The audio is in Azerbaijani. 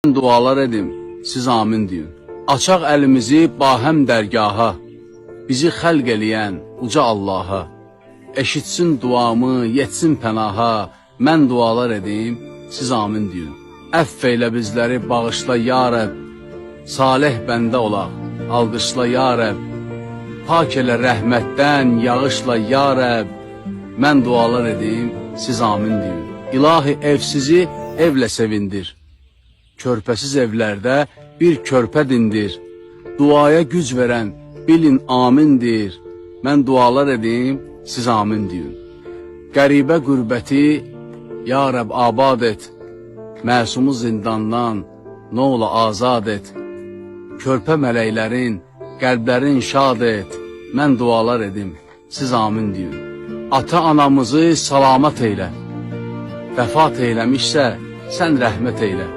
Dualar edim, siz amin deyin. Açaq əlimizi bahəm dərgaha, bizi xəlq eləyən uca Allaha. Eşitsin duamı, yetsin pənaha, mən dualar edim, siz amin deyin. Əff eylə bizləri, bağışla ya Rəbb, salih bəndə olaq, alqışla ya Rəbb. Pak elə rəhmətdən, yağışla ya Rəbb, mən dualar edim, siz amin deyin. İlahi evsizi evlə sevindir. Körpəsiz evlərdə bir körpə dindir. Duaya güc verən bilin amindir. Mən dualar edim, siz amin deyin. Qəribə qürbəti ya Rəbb abad et. Məsumu zindandan nə ola azad et. Körpə mələklərin qəlblərin şad et. Mən dualar edim, siz amin deyin. Ata anamızı salamat eylə. Vəfat eyləmişsə sən rəhmət eylə.